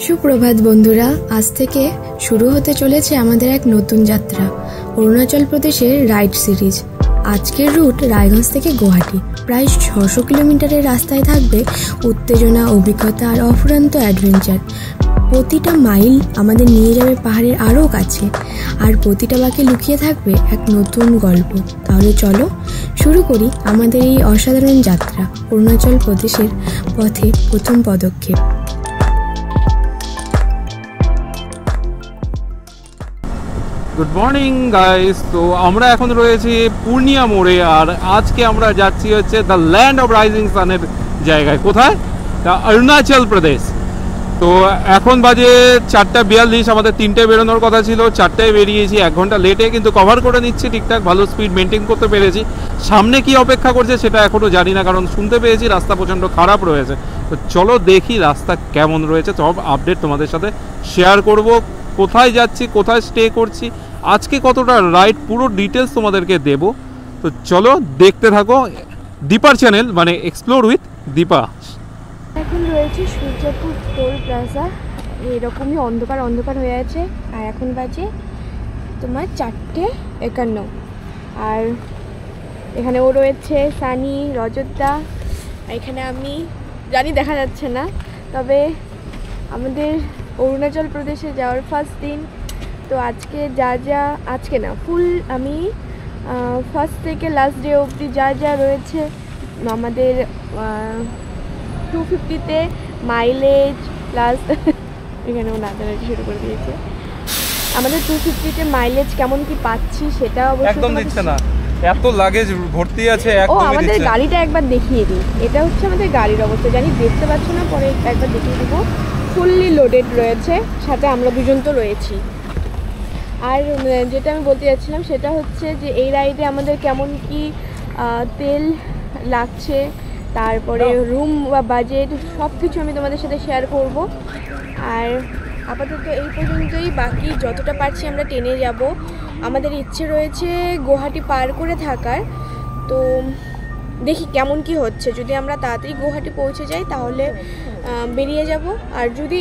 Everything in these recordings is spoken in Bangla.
সুপ্রভাত বন্ধুরা, আজ থেকে শুরু হতে চলেছে আমাদের এক নতুন যাত্রা, অরুণাচল প্রদেশের রাইড সিরিজ। আজকের রুট রায়গঞ্জ থেকে গুয়াহাটি। প্রায় 600 কিলোমিটারের রাস্তায় থাকবে উত্তেজনা, অভিজ্ঞতা আর অফুরন্ত অ্যাডভেঞ্চার। প্রতিটা মাইল আমাদের নিয়ে যাবে পাহাড়ের আরও কাছে, আর প্রতিটা বাঁকে লুকিয়ে থাকবে এক নতুন গল্প। তাহলে চলো শুরু করি আমাদের এই অসাধারণ যাত্রা, অরুণাচল প্রদেশের পথে প্রথম পদক্ষেপ। Good morning guys. তো আমরা এখন রয়েছি পূর্ণিয়া মোড়ে, আর আজকে আমরা যাচ্ছি হচ্ছে দ্য ল্যান্ড অফ রাইজিং সানের জায়গায়। কোথায়? অরুণাচল প্রদেশ। তো এখন বাজে 4:42। আমাদের 3টায় বেরোনোর কথা ছিল, 4টায় বেরিয়েছি, 1 ঘন্টা লেটে, কিন্তু কভার করে নিচ্ছি ঠিকঠাক, ভালো স্পিড মেনটেন করতে পেরেছি। সামনে কি অপেক্ষা করছে সেটা এখনও জানি না, কারণ শুনতে পেয়েছি রাস্তা প্রচণ্ড খারাপ রয়েছে। তো চলো দেখি রাস্তা কেমন রয়েছে, সব আপডেট তোমাদের সাথে শেয়ার করব। কোথায় যাচ্ছি, কোথায় স্টে করছি, আজকে কতটা রাইড, পুরো ডিটেলস তোমাদেরকে দেব। তো চলো দেখতে থাকো দীপার চ্যানেল, মানে এক্সপ্লোর উইথ দীপা। এখন রয়েছে সূর্যপুর টোল প্লাজা। এরকমই অন্ধকার অন্ধকার হয়ে আছে, আর এখন বাজে তোমার 4:51। আর এখানে ও রয়েছে, সানি, রজতদা। এখানে আমি জানি দেখা যাচ্ছে না, তবে আমাদের অরুণাচল প্রদেশে যাওয়ার ফার্স্ট দিন। তো আজকে আজকে না, ফুল আমি ফার্স্ট থেকে লাস্ট ডে অবধি যা রয়েছে আমাদের 250-তে মাইলেজ প্লাস এখানে ও নাচানাচি শুরু করে দিয়েছে। আমাদের 250-তে মাইলেজ কেমন কি পাচ্ছি সেটা অবশ্যই একদম দেখছে না, এত লাগেজ ভর্তি আছে। ও আমাদের গাড়িটা একবার দেখিয়ে দিই। এটা হচ্ছে আমাদের গাড়ির অবস্থা, জানি দেখতে পাচ্ছ না, পরে একবার দেখিয়ে দেবো। ফুললি লোডেড রয়েছে, সাথে আমরা দুজন তো রয়েছি। আর যেটা আমি বলতে যাচ্ছিলাম সেটা হচ্ছে যে এই রাইডে আমাদের কেমন কি তেল লাগছে, তারপরে রুম বা বাজেট সব কিছু আমি তোমাদের সাথে শেয়ার করব। আর আপাতত এই পর্যন্তই, বাকি যতটা পারছি আমরা ট্রেনে যাব। আমাদের ইচ্ছে রয়েছে গুয়াহাটি পার করে থাকার। তো দেখি কেমন কি হচ্ছে। যদি আমরা তাড়াতাড়ি গুয়াহাটি পৌঁছে যাই তাহলে বেরিয়ে যাব, আর যদি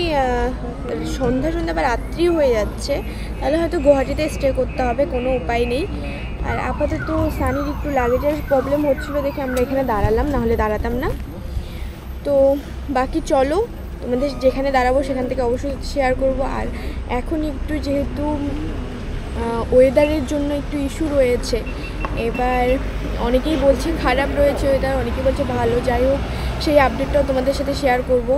সন্ধ্যা বা রাত্রি হয়ে যাচ্ছে তাহলে হয়তো গুয়াহাটিতে স্টে করতে হবে, কোনো উপায় নেই। আর আপাতত সানির একটু লাগেজের প্রবলেম হচ্ছিলো দেখে আমরা এখানে দাঁড়ালাম, নাহলে দাঁড়াতাম না। তো বাকি চলো, তোমাদের যেখানে দাঁড়াবো সেখান থেকে অবশ্যই শেয়ার করব। আর এখন একটু যেহেতু ওয়েদারের জন্য একটু ইস্যু রয়েছে, এবার অনেকেই বলছে খারাপ রয়েছে ওয়েদার, অনেকেই বলছে ভালো। যাই হোক, সেই আপডেটটাও তোমাদের সাথে শেয়ার করব,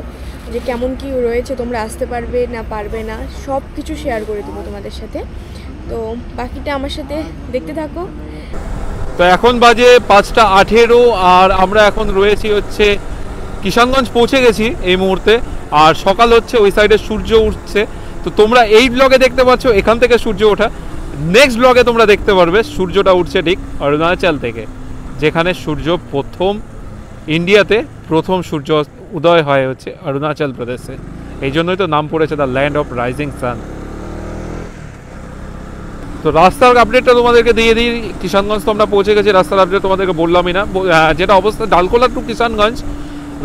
যে কেমন কি রয়েছে, তোমরা আসতে পারবে না পারবে না, সব কিছু শেয়ার করে দেবো তোমাদের সাথে। তো বাকিটা আমার সাথে দেখতে থাকো। তো এখন বাজে 5:18, আর আমরা এখন রয়েছি হচ্ছে কিষানগঞ্জ, পৌঁছে গেছি এই মুহূর্তে। আর সকাল হচ্ছে, ওই সাইডে সূর্য উঠছে। তো তোমরা এই ব্লগে দেখতে পাচ্ছ এখান থেকে সূর্য ওঠা, নেক্সট ব্লগে তোমরা দেখতে পারবে সূর্যটা উঠছে ঠিক অরুণাচল থেকে, যেখানে সূর্য প্রথম ইন্ডিয়াতে প্রথম সূর্য উদয় হয় হচ্ছে অরুণাচল প্রদেশে। এই জন্যই তো নাম পড়েছে the land of rising sun. তো রাস্তার আপডেটটা তোমাদেরকে দিয়ে দিই। কিষানগঞ্জ তো আমরা পৌঁছে গেছি, রাস্তার আপডেট তোমাদেরকে বললামই না। যেটা অবস্থা ডালকোলা টু কিষানগঞ্জ,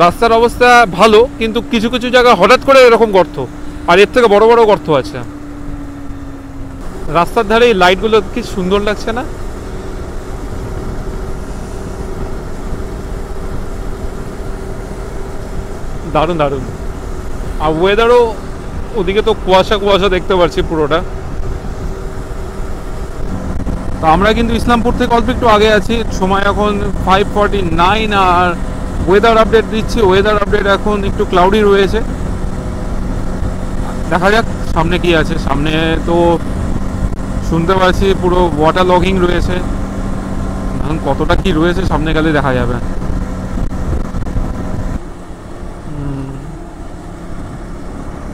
রাস্তার অবস্থা ভালো, কিন্তু কিছু কিছু জায়গায় হঠাৎ করে এরকম গর্ত, আর এর থেকে বড় বড় গর্ত আছে। রাস্তার ধারে এই লাইটগুলো কি সুন্দর লাগছে না? দারুণ দারুণ। আর ওয়েদারও, ওদিকে তো কুয়াশা কুয়াশা দেখতে পাচ্ছি পুরোটা। তো আমরা কিন্তু ইসলামপুর থেকে অল্প একটু আগে আছি, সময় এখন 5:49। আর ওয়েদার আপডেট দিচ্ছি, ওয়েদার আপডেট এখন একটু ক্লাউডি রয়েছে। দেখা যাক সামনে কি আছে। সামনে তো শুনতে পাচ্ছি পুরো ওয়াটার লগিং রয়েছে, এখন কতটা কি রয়েছে সামনে গেলে দেখা যাবে।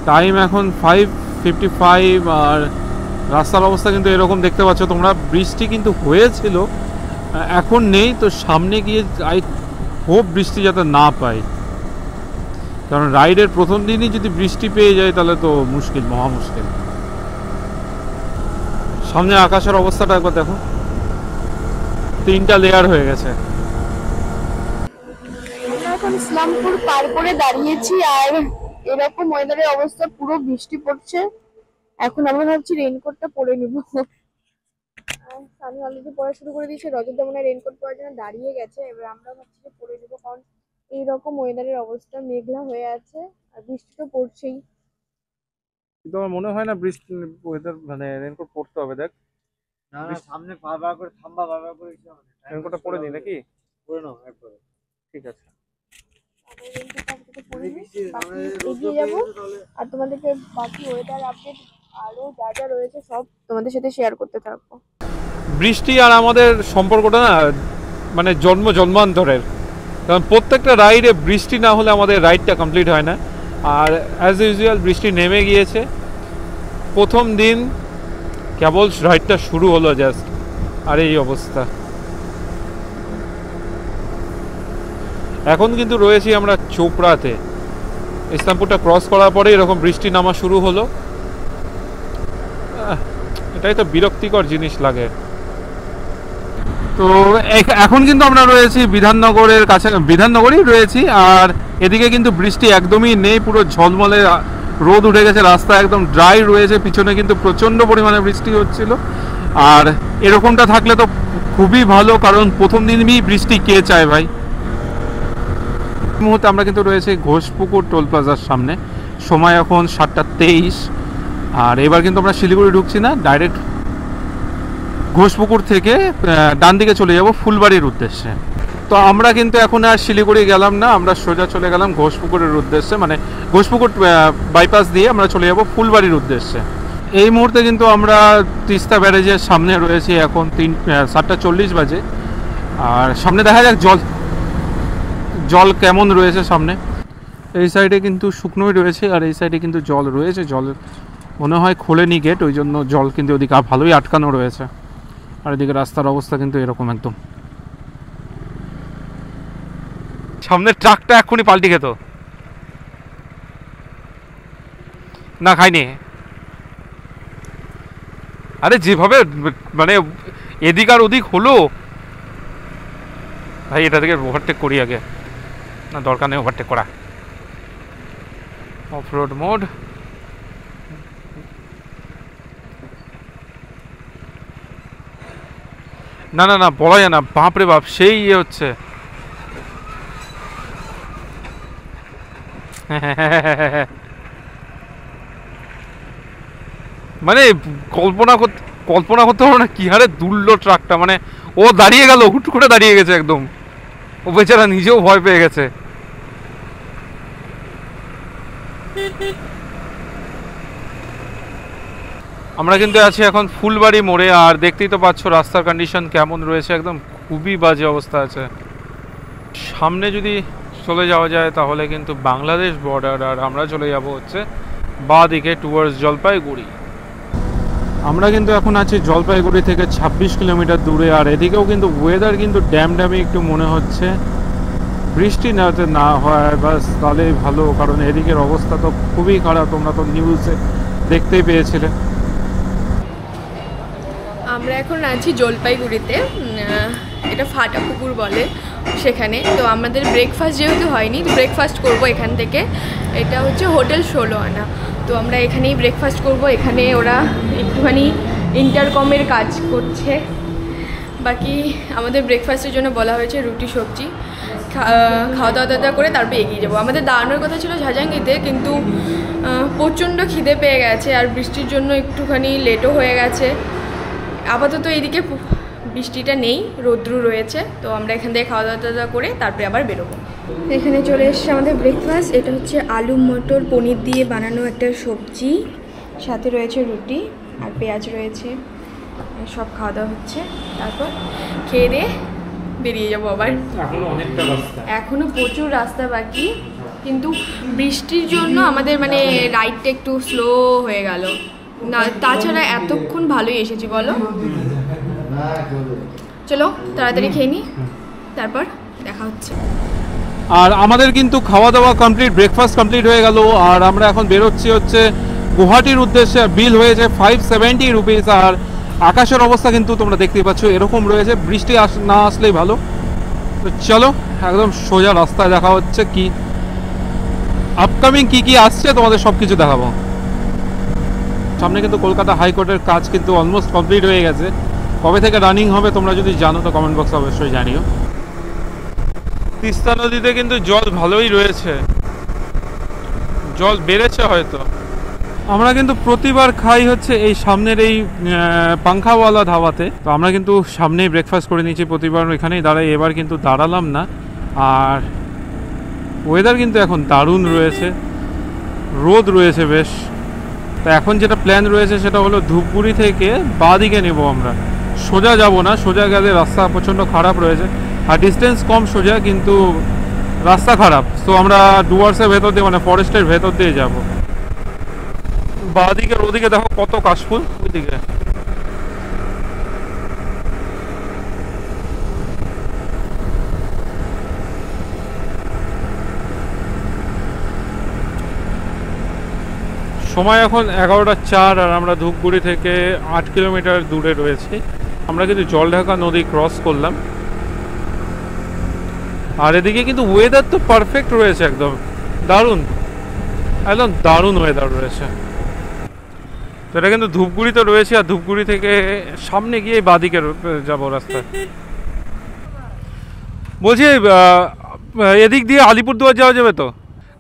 টাইম এখন 5:55, আর রাস্তার অবস্থা কিন্তু এরকম দেখতে পাচ্ছ তোমরা। বৃষ্টি কিন্তু হয়েছিল, এখন নেই। তো সামনে গিয়ে আই হোপ বৃষ্টি যাতে না পাই, কারণ রাইডের প্রথম দিনই যদি বৃষ্টি পেয়ে যায় তাহলে তো মুশকিল, মহা মুশকিল। সামনে আকাশের অবস্থাটা একবার দেখো, 3টা লেয়ার হয়ে গেছে। এখন ইসলামপুর পার করে দাঁড়িয়েছি, আর এরকম ওয়েদারের অবস্থা, পুরো বৃষ্টি পড়ছে। এখন আমরা ভাবছি রেইনকোটটা পরে নিব। আমি অলরেডি পড়া শুরু করে দিয়েছি, রজত মনে হয় রেইনকোট পরার জন্য দাঁড়িয়ে গেছে। এবার আমরা ভাবছি যে পরে নিবো, কারণ এইরকম ওয়েদারের অবস্থা, মেঘলা হয়ে আছে আর বৃষ্টি তো পড়ছেই। কিন্তু আমার মনে হয় না বৃষ্টি ওয়েদার মানে রেনকোট পরতে হবে। দেখ না না, সামনে বারবার করে থামবা, বারবার করে রেনকোটটা পরে নি নাকি? পরে নাও একবারে। ঠিক আছে। আমরা রেইনকোটটা আপাতত পরে নিই, বাকি এগিয়ে যাবো। আর তোমাদেরকে বাকি ওয়েদার আপডেট আরো যা যা রয়েছে সব তোমাদের সাথে শেয়ার করতে থাকবো। বৃষ্টি আর আমাদের সম্পর্কটা না মানে জন্মান্তরের, কারণ প্রত্যেকটা রাইডে বৃষ্টি না হলে আমাদের রাইডটা কমপ্লিট হয় না। আর অ্যাজ ইউজুয়াল বৃষ্টি নেমে গিয়েছে, প্রথম দিন কেবল রাইডটা শুরু হলো জাস্ট, আর এই অবস্থা। এখন কিন্তু রয়েছি আমরা চোপড়াতে। ইসলামপুরটা ক্রস করার পরে এরকম বৃষ্টি নামা শুরু হলো। এটাই তো বিরক্তিকর জিনিস লাগে। তো এখন কিন্তু আমরা রয়েছি বিধাননগরের কাছে, বিধাননগরেই রয়েছি। আর এদিকে কিন্তু বৃষ্টি একদমই নেই, পুরো ঝলমলে রোদ উঠে গেছে, রাস্তা একদম ড্রাই রয়েছে। পিছনে কিন্তু প্রচণ্ড পরিমাণে বৃষ্টি হচ্ছিল। আর এরকমটা থাকলে তো খুবই ভালো, কারণ প্রথম দিনই বৃষ্টি কে চায় ভাই। এই মুহূর্তে আমরা কিন্তু রয়েছি ঘোষপুকুর টোল প্লাজার সামনে। সময় এখন 7:23। আর এবার কিন্তু আমরা শিলিগুড়ি ঢুকছি না, ডাইরেক্ট ঘোষপুকুর থেকে ডান দিকে চলে যাব ফুলবাড়ির উদ্দেশ্যে। তো আমরা কিন্তু এখন আর শিলিগুড়ি গেলাম না, আমরা সোজা চলে গেলাম ঘোষপুকুরের উদ্দেশ্যে, মানে ঘোষপুকুর বাইপাস দিয়ে আমরা চলে যাব ফুলবাড়ির উদ্দেশ্যে। এই মুহূর্তে কিন্তু আমরা তিস্তা ব্যারেজের সামনে রয়েছি, এখন 7:40 বাজে। আর সামনে দেখা যাক জল কেমন রয়েছে সামনে। এই সাইডে কিন্তু শুকনোই রয়েছে, আর এই সাইডে কিন্তু জল রয়েছে। জল মনে হয় খোলেনি গেট, ওই জন্য জল কিন্তু ওদিকে ভালোই আটকানো রয়েছে। আর এদিকে রাস্তার অবস্থা কিন্তু এরকম একদম। সামনের ট্রাকটা এক্ষুনি পাল্টি খেত না, খাইনি। আরে যেভাবে মানে এদিক আর ওদিক হলো ভাই, এটা থেকে ওভারটেক করি আগে, না দরকার নেই ওভারটেক করা। Of road mode. না না না, বলা যায় না, বাপরে বাপ সেই ইয়ে হচ্ছে। মানে কল্পনা করতে পারো না কি হারে দুললো ট্রাকটা। মানে ও দাঁড়িয়ে গেল, হুট করে দাঁড়িয়ে গেছে একদম। ও বেচারা নিজেও ভয় পেয়ে গেছে। আমরা কিন্তু আছি এখন ফুলবাড়ি মোড়ে। আর দেখতেই তো পাচ্ছ রাস্তার কন্ডিশন কেমন রয়েছে, একদম খুবই বাজে অবস্থা আছে। সামনে যদি চলে যাওয়া যায় তাহলে কিন্তু বাংলাদেশ বর্ডার, আর আমরা চলে যাব হচ্ছে বাঁ দিকে টুয়ার্ডস জলপাইগুড়ি। আমরা কিন্তু এখন আছি জলপাইগুড়ি থেকে 26 কিলোমিটার দূরে। আর এদিকেও কিন্তু ওয়েদার কিন্তু ড্যামে একটু মনে হচ্ছে বৃষ্টি যাতে না হয় বাস, তাহলেই ভালো, কারণ এদিকের অবস্থা তো খুবই খারাপ, তোমরা তো নিউজে দেখতেই পেয়েছিলে। আমরা এখন আছি জলপাইগুড়িতে, এটা ফাটা পুকুর বলে সেখানে। তো আমাদের ব্রেকফাস্ট যেহেতু হয়নি, তো ব্রেকফাস্ট করব এখান থেকে। এটা হচ্ছে হোটেল 16 আনা। তো আমরা এখানেই ব্রেকফাস্ট করব। এখানে ওরা একটুখানি ইন্টারকমের কাজ করছে। বাকি আমাদের ব্রেকফাস্টের জন্য বলা হয়েছে রুটি সবজি। খাওয়া দাওয়া করে তারপরে এগিয়ে যাবো। আমাদের দাঁড়ানোর কথা ছিল ঝাঁঝাঙ্গিতে, কিন্তু প্রচণ্ড খিদে পেয়ে গেছে আর বৃষ্টির জন্য একটুখানি লেটও হয়ে গেছে। আপাতত এইদিকে বৃষ্টিটা নেই, রৌদ্র রয়েছে। তো আমরা এখান থেকে খাওয়া দাওয়া করে তারপরে আবার বেরোবো। এখানে চলে এসছে আমাদের ব্রেকফাস্ট। এটা হচ্ছে আলু মটর পনির দিয়ে বানানো একটা সবজি, সাথে রয়েছে রুটি আর পেঁয়াজ রয়েছে। সব খাওয়া দাওয়া হচ্ছে, তারপর খেয়ে দিয়ে বেরিয়ে যাবো আবার। এখনও প্রচুর রাস্তা বাকি, কিন্তু বৃষ্টির জন্য আমাদের মানে রাইডটা একটু স্লো হয়ে গেল। না তাছাড়া এতক্ষণ ভালোই এসেছি, বলো। চলো তাড়াতাড়ি খেয়ে নিই, তারপর দেখা হচ্ছে। আর আমাদের কিন্তু খাওয়া দাওয়া কমপ্লিট, ব্রেকফাস্ট কমপ্লিট হয়ে গেল। আর আমরা এখন বেরোচ্ছি হচ্ছে গুয়াহাটির উদ্দেশ্যে। বিল হয়েছে 570 রুপিস। আর আকাশের অবস্থা কিন্তু তোমরা দেখতেই পাচ্ছ এরকম রয়েছে, বৃষ্টি না আসলেই ভালো। তো চলো একদম সোজা রাস্তায় দেখা হচ্ছে কি আপকামিং কি কি আসছে তোমাদের সব কিছু দেখাবো। সামনে কিন্তু কলকাতা হাইকোর্টের কাজ কিন্তু অলমোস্ট কমপ্লিট হয়ে গেছে। কবে থেকে রানিং হবে তোমরা যদি জানো তো কমেন্ট বক্সে অবশ্যই জানিও। তিস্তা নদীতে কিন্তু জল ভালোই রয়েছে, জল বেড়েছে হয়তো। আমরা কিন্তু প্রতিবার খাই হচ্ছে এই সামনের এই পাংখাওয়ালা ধাবাতে। তো আমরা কিন্তু সামনেই ব্রেকফাস্ট করে নিয়েছি, প্রতিবার এখানেই দাঁড়াই, এবার কিন্তু দাঁড়ালাম না। আর ওয়েদার কিন্তু এখন দারুণ রয়েছে, রোদ রয়েছে বেশ। তো এখন যেটা প্ল্যান রয়েছে সেটা হলো ধূপগুড়ি থেকে বাঁ দিকে নেবো আমরা, সোজা যাব না, সোজা গেলে রাস্তা প্রচণ্ড খারাপ রয়েছে আর ডিস্টেন্স কম সোজা, কিন্তু রাস্তা খারাপ। তো আমরা ডুয়ার্সের ভেতর দিয়ে মানে ফরেস্টের ভেতর দিয়ে যাব। বাঁ দিকের ওদিকে দেখো কত কাশফুল, ওইদিকে সময় এখন 11:04 আর আমরা ধূপগুড়ি থেকে 8 কিলোমিটার দূরে রয়েছি। আমরা কিন্তু জলঢাকা নদী ক্রস করলাম আর এদিকে কিন্তু ওয়েদার তো পারফেক্ট রয়েছে, একদম দারুণ, একদম দারুণ ওয়েদার রয়েছে। তো এটা কিন্তু ধূপগুড়িতে রয়েছে আর ধূপগুড়ি থেকে সামনে গিয়ে বাদিকে যাব রাস্তায়। বলছি এদিক দিয়ে আলিপুরদুয়ার যাওয়া যাবে তো?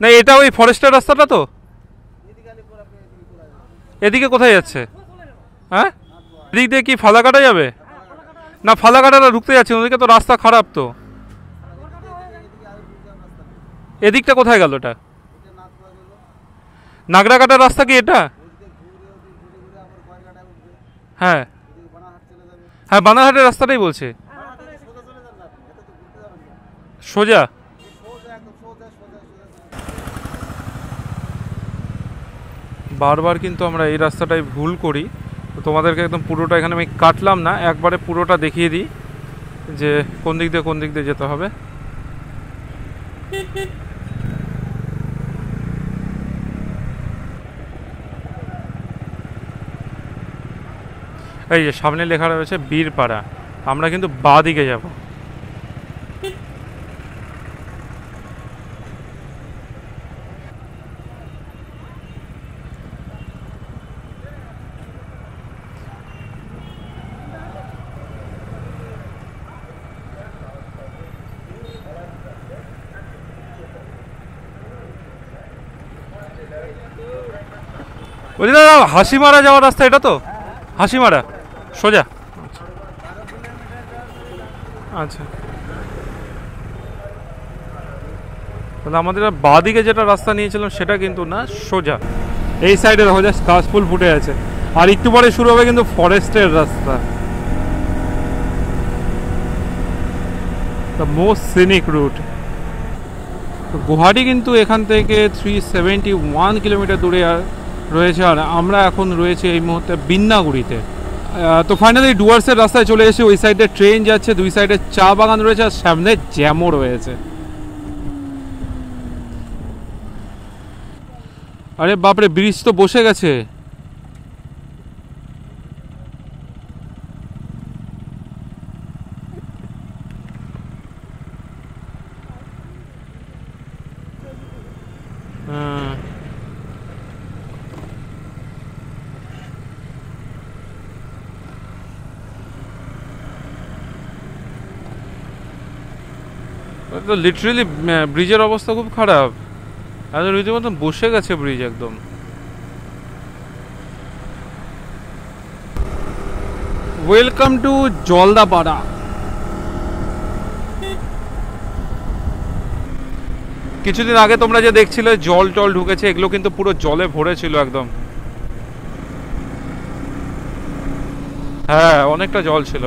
না এটা ওই ফরেস্টের রাস্তাটা তো? এদিকে কোথায় যাচ্ছে? হ্যাঁ এদিক দিয়ে কি ফালাকাটা যাবে? না ফালাকাটাটা ঢুকতে যাচ্ছে, ওদিকে তো রাস্তা খারাপ। তো এদিকটা কোথায় গেল? এটা নাগরাকাটার রাস্তা কি এটা? হ্যাঁ হ্যাঁ বানারহাটের রাস্তাটাই বলছে, সোজা। বারবার কিন্তু আমরা এই রাস্তাটাই ভুল করি। তো তোমাদেরকে একদম পুরোটা এখানে আমি কাটলাম না, একবারে পুরোটা দেখিয়ে দিই যে কোন দিক দিয়ে যেতে হবে। এই যে সামনে লেখা রয়েছে বীরপাড়া, আমরা কিন্তু বাঁ দিকে যাব। বলছি দাদা হাসিমারা যাওয়ার রাস্তা এটা তো? হাসিমারা সোজা? আচ্ছা তাহলে আমাদের বাঁ দিকে যেটা রাস্তা নিয়েছিলাম সেটা কিন্তু না, সোজা এই সাইডে দেখা যায় কাশফুল ফুটে আছে। আর একটু পরে শুরু হবে কিন্তু ফরেস্টের রাস্তা, the most scenic route. Guwahati কিন্তু এখান থেকে 371 কিলোমিটার দূরে রয়েছে আর আমরা এখন রয়েছে এই মুহূর্তে বিন্নাগুড়িতে। তো ফাইনালি ডুয়ার্সের রাস্তায় চলে এসে, ওই সাইডে ট্রেন যাচ্ছে, দুই সাইডে চা বাগান রয়েছে আর সামনে জ্যামও রয়েছে। আরে বাপরে ব্রিজ তো বসে গেছে। তো লিটারালি ব্রিজের অবস্থা খুব খারাপ, একদম রীতিমতো বসে গেছে ব্রিজ একদম। Welcome to Jaldapara. কিছুদিন আগে তোমরা যে দেখছিলে জল টল ঢুকেছে, এগুলো কিন্তু পুরো জলে ভরে ছিল একদম। হ্যাঁ অনেকটা জল ছিল।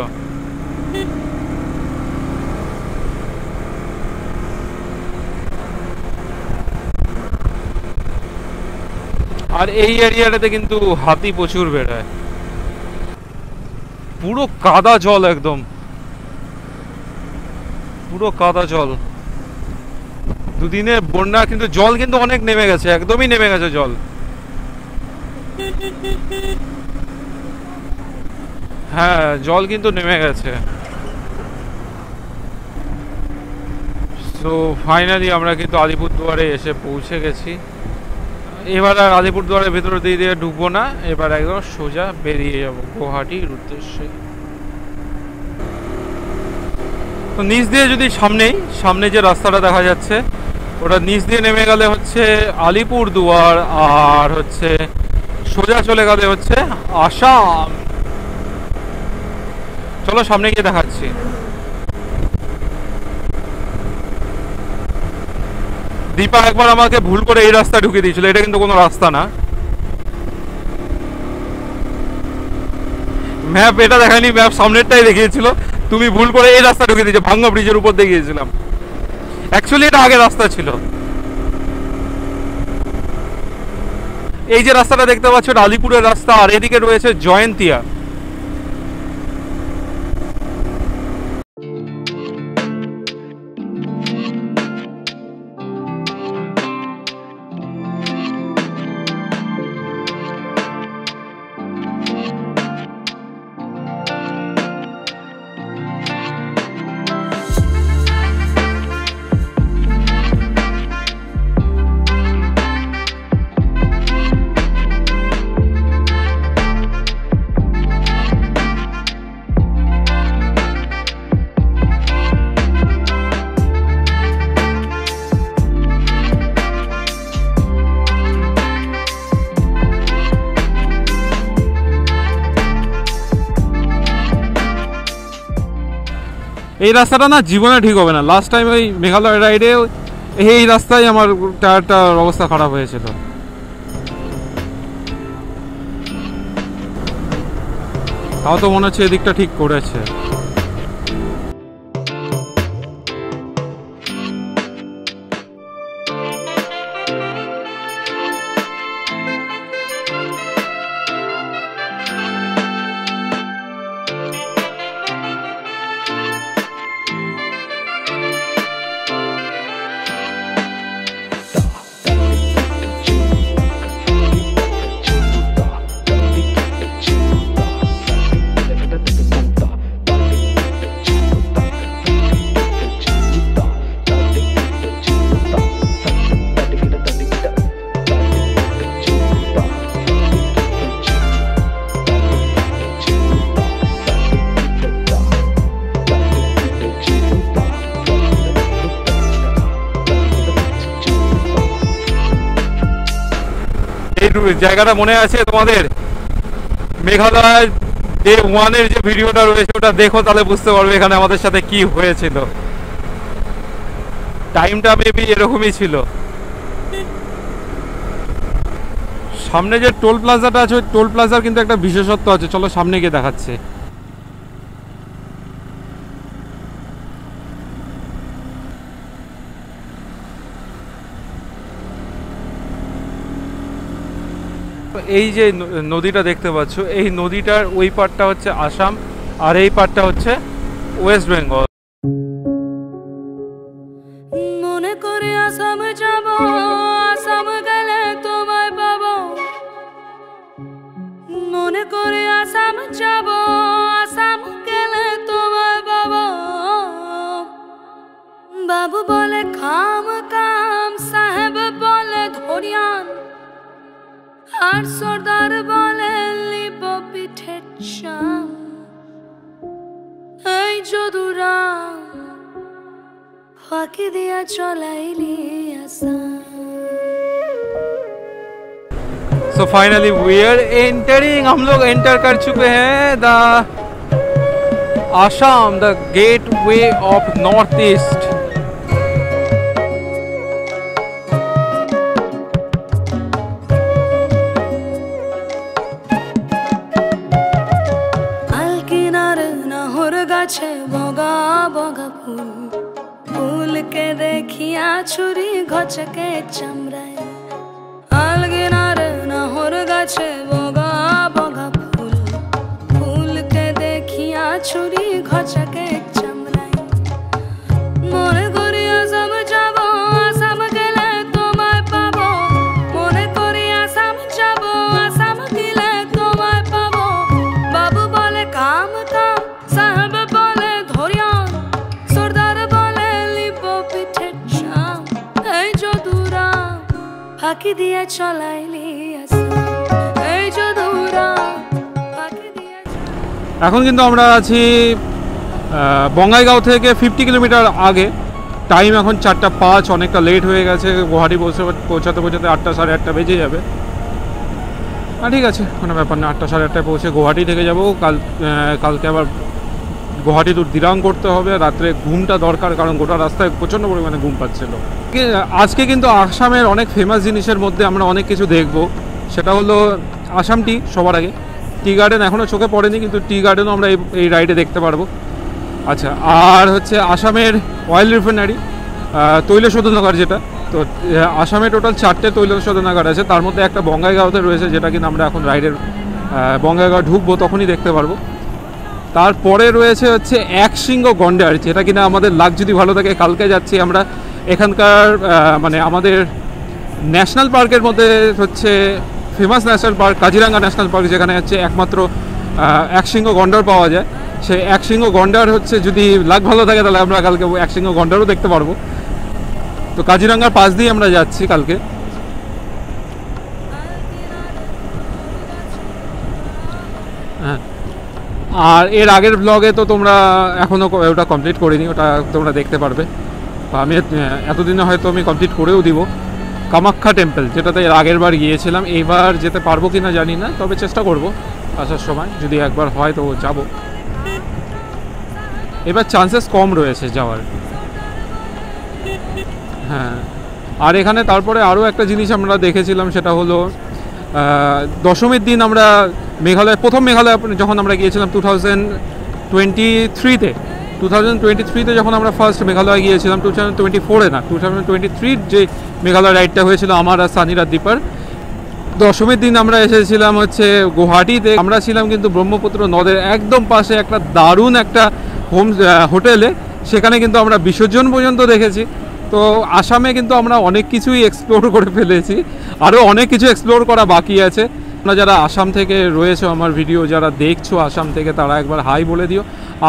আর এই এরিয়াটাতে কিন্তু হাতি প্রচুর বেড়ায়, পুরো কাদা জল, একদম পুরো কাদা জল। দুদিনে বন্যা, কিন্তু জল কিন্তু অনেক নেমে গেছে, একদমই নেমে গেছে জল। হ্যাঁ জল কিন্তু নেমে গেছে। তো ফাইনালি আমরা কিন্তু আলিপুরদুয়ারে এসে পৌঁছে গেছি। এবার আর আলিপুরদুয়ারের ভেতরে দিয়ে ঢুকবো না, এবার একদম সোজা বেরিয়ে যাব গুয়াহাটির উদ্দেশ্যে। তো নিচ দিয়ে যদি সামনে যে রাস্তাটা দেখা যাচ্ছে ওটা নিচ দিয়ে নেমে গেলে হচ্ছে আলিপুরদুয়ার, আর হচ্ছে সোজা চলে গেলে হচ্ছে আসাম। চলো সামনে গিয়ে দেখাচ্ছি। দীপা একবার আমাকে ভুল করে এই রাস্তা ঢুকিয়ে দিয়েছিল, এটা কিন্তু কোনো রাস্তা না। ম্যাপ এটা দেখায়নি, ম্যাপ সামনেরটাই দেখিয়েছিল, তুমি ভুল করে এই রাস্তা ঢুকিয়ে দিয়েছো, ভাঙ্গা ব্রিজের উপর দিয়ে গিয়েছিলাম। অ্যাকচুয়ালি এটা আগে রাস্তা ছিল। এই যে রাস্তাটা দেখতে পাচ্ছ এটা আলিপুরের রাস্তা, আর এদিকে রয়েছে জয়ন্তিয়া। এই রাস্তাটা না জীবনে ঠিক হবে না। লাস্ট টাইম ওই মেঘালয় রাইডে এই রাস্তায় আমার টায়ারটার অবস্থা খারাপ হয়েছিল। তাও তো মনে হচ্ছে এদিকটা ঠিক করেছে। জায়গাটা মনে আছে তোমাদের? মেঘালয় যে 1-এর যে ভিডিওটা রয়েছে ওটা দেখো, তাহলে বুঝতে পারবে এখানে আমাদের সাথে কি হয়েছিল। টাইমটা মেবি এরকমই ছিল। সামনে যে টোল প্লাজাটা আছে, টোল প্লাজার কিন্তু একটা বিশেষত্ব আছে, চলো সামনে গিয়ে দেখাচ্ছে। এই যে নদীটা দেখতে পাচ্ছ, এই নদীটার ওই পারটা হচ্ছে আসাম আর এই পারটা হচ্ছে ওয়েস্ট বেঙ্গল। মনে করে আসাম যাব, আসাম গেলে তোমায় পাবো। মনে করে আসাম যাব, আসাম গেলে তোমায় পাবো। বাবু বলে খাম কাম, সাহেব বলে ধরিয়ান, আর সর্দার বলে লিব পিঠের চাম। এই যদুরাম ফাঁকি দিয়া চলাইলি Assam. So finally we are entering, हम लोग एंटर कर चुके हैं the Assam, the gateway of north east. বগা বগা ফুল, ফুলকে দেখিয়া ছুরি ঘচকে চামড়ায়। আলগিনার নাহর গাছে বগা বগা ফুল, ফুলকে দেখিয়া ছুরি ঘচকে চামড়ায়। মনে করি আসাম যাব, আসাম গেলে তোমায় পাবো। মনে করি আসাম যাব, আসাম গেলে তোমায় পাবো। বাবু বলে কাম কাম, সাহেব বলে ধরিয়ান, সর্দার বলে লিব পিঠের ফাঁকি দিয়ে চলাইলি আসা এই যদুরা ফাঁকি দিয়ে এখন কিন্তু আমরা আছি বঙ্গাইগাঁও থেকে 50 কিলোমিটার আগে। টাইম এখন 4:05, অনেকটা লেট হয়ে গেছে। গুয়াহাটি পৌঁছাতে 8টা সাড়ে 8টা বেজে যাবে। ঠিক আছে, কোনো ব্যাপার না। 8টা সাড়ে 8টায় পৌঁছে গুয়াহাটি থেকে যাবো। কালকে আবার গুয়াহাটি টু দিরাং করতে হবে। রাত্রে ঘুমটা দরকার, কারণ গোটা রাস্তায় প্রচণ্ড পরিমাণে ঘুম পাচ্ছিল। আজকে কিন্তু আসামের অনেক ফেমাস জিনিসের মধ্যে আমরা অনেক কিছু দেখব। সেটা হলো আসাম টি। সবার আগে টি গার্ডেন এখনও চোখে পড়েনি, কিন্তু টি গার্ডেনও আমরা এই রাইডে দেখতে পারবো। আচ্ছা, আর হচ্ছে আসামের অয়েল রিফাইনারি, তৈল শোধনাগার, যেটা তো আসামে টোটাল 4টে তৈল শোধনাগার আছে। তার মধ্যে একটা বঙ্গাইগাঁওতে রয়েছে, যেটা কিন্তু আমরা এখন রাইডের বঙ্গাইগাঁও ঢুকবো তখনই দেখতে পারবো। তারপরে রয়েছে হচ্ছে একশৃঙ্গ গন্ডার, যেটা কিনা আমাদের লাক যদি ভালো থাকে কালকে যাচ্ছি আমরা। এখানকার মানে আমাদের ন্যাশনাল পার্কের মধ্যে হচ্ছে famous national park Kaziranga national park, যেখানে হচ্ছে একমাত্র একশৃঙ্গ গন্ডার পাওয়া যায়। সেই একশৃঙ্গ গন্ডার হচ্ছে যদি লাক ভালো থাকে তাহলে আমরা কালকে একশৃঙ্গ গন্ডারও দেখতে পারবো। তো কাজিরাঙ্গার পাশ দিয়ে আমরা যাচ্ছি কালকে। হ্যাঁ, আর এর আগের ব্লগে তো তোমরা এখনও ওটা কমপ্লিট করিনি, ওটা তোমরা দেখতে পারবে। আমি এতদিনে হয়তো আমি কমপ্লিট করেও দিব। কামাখ্যা টেম্পল, যেটাতে এর আগের বার গিয়েছিলাম। এইবার যেতে পারবো কি না জানি না, তবে চেষ্টা করব আসার সময়। যদি একবার হয় তো যাব। এবার চান্সেস কম রয়েছে যাওয়ার। হ্যাঁ, আর এখানে তারপরে আরও একটা জিনিস আমরা দেখেছিলাম, সেটা হলো দশমীর দিন আমরা প্রথম মেঘালয় যখন আমরা গিয়েছিলাম 2023-তে যখন আমরা ফার্স্ট মেঘালয় গিয়েছিলাম, 2024-এ না, 2023 যে মেঘালয় রাইডটা হয়েছিল আমার আর সানির আর দীপার। দশমীর দিন আমরা এসেছিলাম হচ্ছে গুয়াহাটিতে। আমরা ছিলাম কিন্তু ব্রহ্মপুত্র নদের একদম পাশে একটা দারুণ একটা হোটেলে। সেখানে কিন্তু আমরা বিসর্জন পর্যন্ত দেখেছি। তো আসামে কিন্তু আমরা অনেক কিছুই এক্সপ্লোর করে ফেলেছি, আরও অনেক কিছু এক্সপ্লোর করা বাকি আছে। তোমরা যারা আসাম থেকে রয়েছো, আমার ভিডিও যারা দেখছো আসাম থেকে, তারা একবার হাই বলে দিও।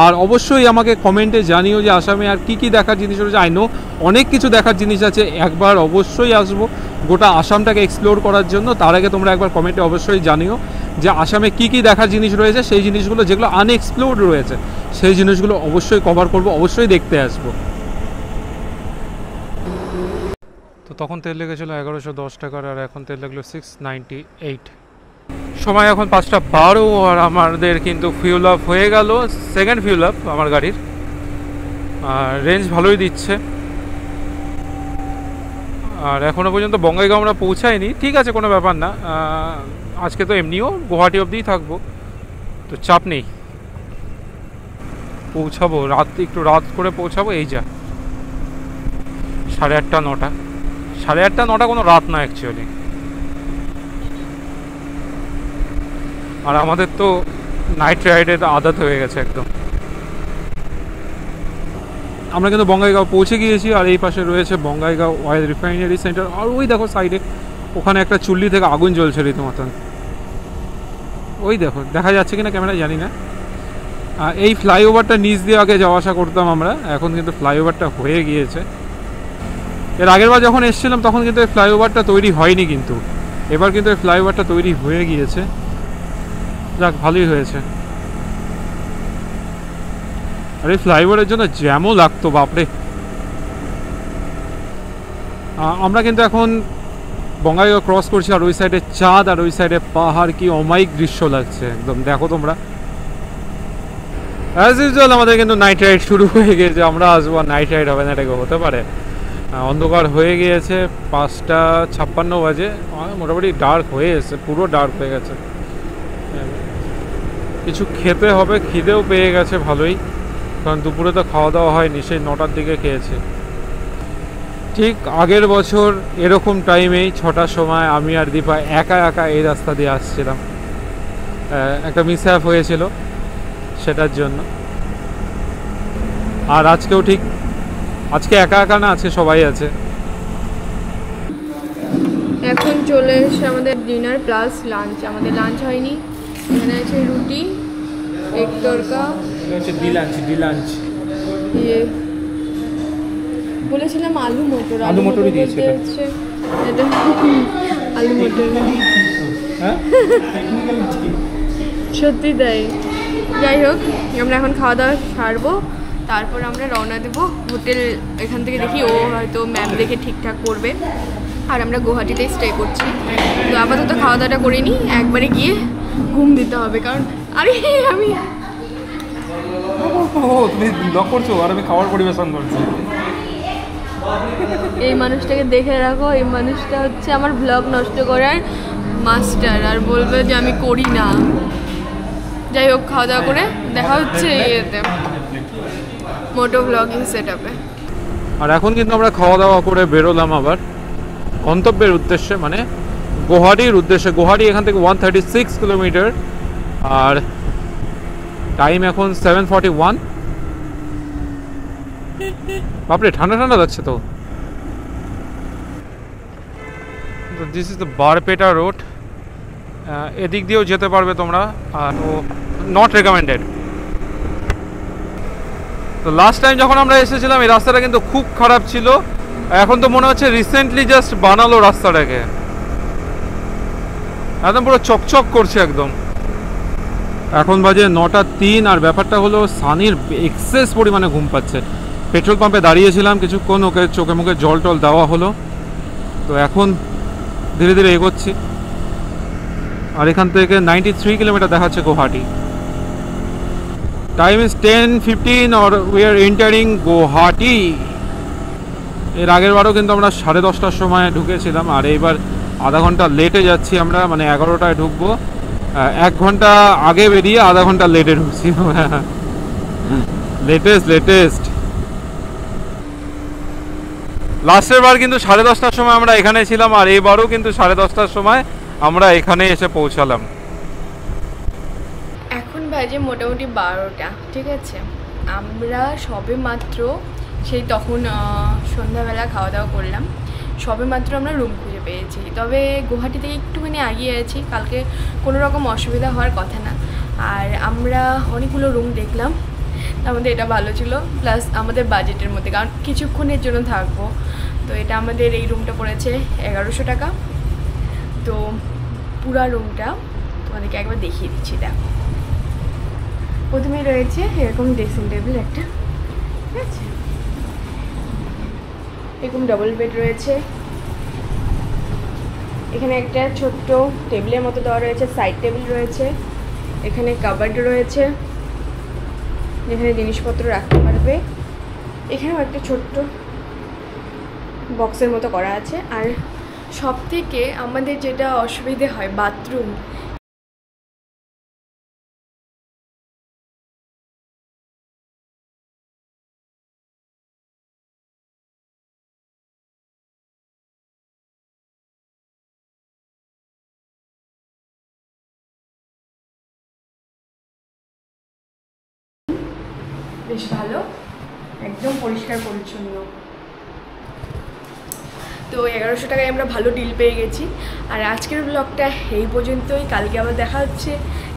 আর অবশ্যই আমাকে কমেন্টে জানিও যে আসামে আর কি দেখার জিনিস রয়েছে। আই নো অনেক কিছু দেখার জিনিস আছে, একবার অবশ্যই আসবো গোটা আসামটাকে এক্সপ্লোর করার জন্য। তার আগে তোমরা একবার কমেন্টে অবশ্যই জানিও যে আসামে কি দেখার জিনিস রয়েছে। সেই জিনিসগুলো যেগুলো আনএক্সপ্লোর্ড রয়েছে, সেই জিনিসগুলো অবশ্যই কভার করব, অবশ্যই দেখতে আসবো। তো তখন তেল লেগেছিলো 1110 টাকার, আর এখন তেল লাগলো 698। সময় এখন 5:12, আর আমাদের কিন্তু ফিউল আপ হয়ে গেল। সেকেন্ড ফিউল আপ আমার গাড়ির, আর রেঞ্জ ভালোই দিচ্ছে। আর এখনও পর্যন্ত বঙ্গাইগাঁও আমরা পৌঁছাইনি। ঠিক আছে, কোনো ব্যাপার না। আজকে তো এমনিও গুয়াহাটি অবধিই থাকবো, তো চাপ নেই। পৌঁছাবো একটু রাত করে পৌঁছাবো। এই যা 8:30 9টা, 8:30 9টা কোনো রাত না অ্যাকচুয়ালি। আর আমাদের তো নাইট রাইডের আদত হয়ে গেছে একদম। আমরা কিন্তু বঙ্গাইগাঁও পৌঁছে গিয়েছি, আর এই পাশে রয়েছে বঙ্গাইগাঁও অয়েল রিফাইনারি সেন্টার। আর ওই দেখো সাইডে, ওখানে একটা চুল্লি থেকে আগুন জ্বলছে রীতিমতন। ওই দেখো, দেখা যাচ্ছে কিনা ক্যামেরা জানি না। এই ফ্লাইওভারটা নিচ দিয়ে আগে যাওয়া আসা করতাম আমরা, এখন কিন্তু ফ্লাইওভারটা হয়ে গিয়েছে। এর আগের বার যখন এসেছিলাম তখন কিন্তু এই ফ্লাইওভারটা তৈরি হয়নি, কিন্তু এবার কিন্তু এই ফ্লাইওভারটা তৈরি হয়ে গিয়েছে। যাক, ভালোই হয়েছে। আর এই ফ্লাইওভারের জন্য জ্যামও লাগতো, বাপরে। আমরা কিন্তু এখন বঙ্গাইগাঁও ক্রস করছি, আর ওই সাইডে চাঁদ আর ওই সাইডে পাহাড়। কি অমায়িক দৃশ্য লাগছে একদম, দেখো তোমরা। অ্যাজ ইউজুয়াল আমাদের কিন্তু নাইট রাইড শুরু হয়ে গিয়েছে। আমরা আসবো, নাইট রাইড হবে না, এটাকে হতে পারে? অন্ধকার হয়ে গিয়েছে, 5:56 বাজে। মোটামুটি ডার্ক হয়ে এসেছে, পুরো ডার্ক হয়ে গেছে। কিছু খেতে হবে, খিদেও পেয়ে গেছে ভালোই, কারণ দুপুরে তো খাওয়া দাওয়া হয়নি, সেই 9টার দিকে খেয়েছে। ঠিক আগের বছর এরকম টাইমেই 6টার সময় আমি আর দীপা একা এই রাস্তা দিয়ে আসছিলাম। একটা মিসহ্যাপ হয়েছিল সেটার জন্য। আর আজকেও ঠিক, আজকে একা না, আজকে সবাই আছে। এখন চলে এসে আমাদের ডিনার প্লাস লাঞ্চ। আমাদের লাঞ্চ হয়নি। এখানে আছে রুটি, এগ তরকা, ডিলাঞ্চ ইয়ে বলেছিলাম আলু মটর মটরই দিয়েছে। হচ্ছে এটা আলু মটর হ্যাঁ সত্যি তাই। যাই হোক, আমরা এখন খাওয়া দাওয়া সারবো, তারপর আমরা রওনা দেবো হোটেল। এখান থেকে দেখি ও হয়তো ম্যাপ দেখে ঠিকঠাক করবে। আর আমরা গুয়াহাটিতেই স্টে করছি, তো আপাতত খাওয়া দাওয়াটা করিনি, একবারে গিয়ে ঘুম দিতে হবে। কারণ আরে আমি তুমি ব্লগ করছো আর আমি খাবার পরিবেশন করছি। এই মানুষটাকে দেখে রাখো, এই মানুষটা হচ্ছে আমার ব্লগ নষ্ট করার মাস্টার, আর বলবে যে আমি করি না। যাই হোক, খাওয়া দাওয়া করে দেখা হচ্ছে ইয়েতে, মোটো ব্লগিং সেট আপে। আর এখন কিন্তু আমরা খাওয়া দাওয়া করে বেরোলাম আবার গন্তব্যের উদ্দেশ্যে, মানে গুয়াহাটির উদ্দেশ্যে। গুয়াহাটি এখান থেকে 136 কিলোমিটার, আর টাইম এখন 7:41। বাপরে, ঠান্ডা ঠান্ডা লাগছে তো। দিস ইজ দ্য বারপেটা রোড, এদিক দিয়েও যেতে পারবে তোমরা, আর নট রেকমেন্ডেড। তো লাস্ট টাইম যখন আমরা এসেছিলাম এই রাস্তাটা কিন্তু খুব খারাপ ছিল, এখন তো মনে হচ্ছে রিসেন্টলি জাস্ট বানালো রাস্তাটাকে, একদম পুরো চকচক করছে একদম। এখন বাজে 9:03, আর ব্যাপারটা হলো সানির এক্সেস পরিমাণে ঘুম পাচ্ছে। পেট্রোল পাম্পে দাঁড়িয়েছিলাম কিছুক্ষণ, ওকে চোখে মুখে জল টল দেওয়া হলো, তো এখন ধীরে ধীরে এগোচ্ছি। আর এখান থেকে 93 কিলোমিটার দেখাচ্ছে গুয়াহাটি। টাইম ইজ 10:15 আর উই আর এন্টারিং গুয়াহাটি। এর আগের বারও কিন্তু আমরা 10:30টার সময় ঢুকেছিলাম, আর এইবার আধা ঘন্টা লেটে যাচ্ছি আমরা, মানে 11টায় ঢুকবো। 1 ঘন্টা আগে বেরিয়ে আধা ঘন্টা লেটে ঢুকছি। লেটেস্ট। লাস্টের বার কিন্তু 10:30টার সময় আমরা এখানে ছিলাম, আর এইবারও কিন্তু 10:30টার সময় আমরা এখানে এসে পৌঁছালাম। এখন বাজে মোটামুটি 12টা, ঠিক আছে। আমরা সবে মাত্র সেই তখন সন্ধ্যাবেলা খাওয়া দাওয়া করলাম, সবে মাত্র আমরা রুম খুঁজে পেয়েছি। তবে গুয়াহাটি থেকে একটুখানি এগিয়ে আছি, কালকে কোনো রকম অসুবিধা হওয়ার কথা না। আর আমরা অনেকগুলো রুম দেখলাম, তার মধ্যে এটা ভালো ছিল, প্লাস আমাদের বাজেটের মধ্যে, কারণ কিছুক্ষণের জন্য থাকবো। তো এটা আমাদের এই রুমটা পড়েছে 1100 টাকা। তো পুরা রুমটা তোমাদেরকে একবার দেখিয়ে দিচ্ছি। দেখো, প্রথমেই রয়েছে এরকম ড্রেসিং টেবিল একটা, ঠিক আছে, এরকম ডবল বেড রয়েছে। এখানে একটা ছোট্ট টেবিলের মতো দেওয়া রয়েছে, সাইড টেবিল রয়েছে, এখানে কাবার্ড রয়েছে যেখানে জিনিসপত্র রাখতে পারবে। এখানেও একটা ছোট্ট বক্সের মতো করা আছে। আর সব থেকে আমাদের যেটা অসুবিধে হয়, বাথরুম। বেশ ভালো, একদম পরিষ্কার পরিচ্ছন্ন। তো 1100 টাকায় আমরা ভালো ডিল পেয়ে গেছি। আর আজকের ব্লগটা এই পর্যন্তই, কালকে আবার দেখা হচ্ছে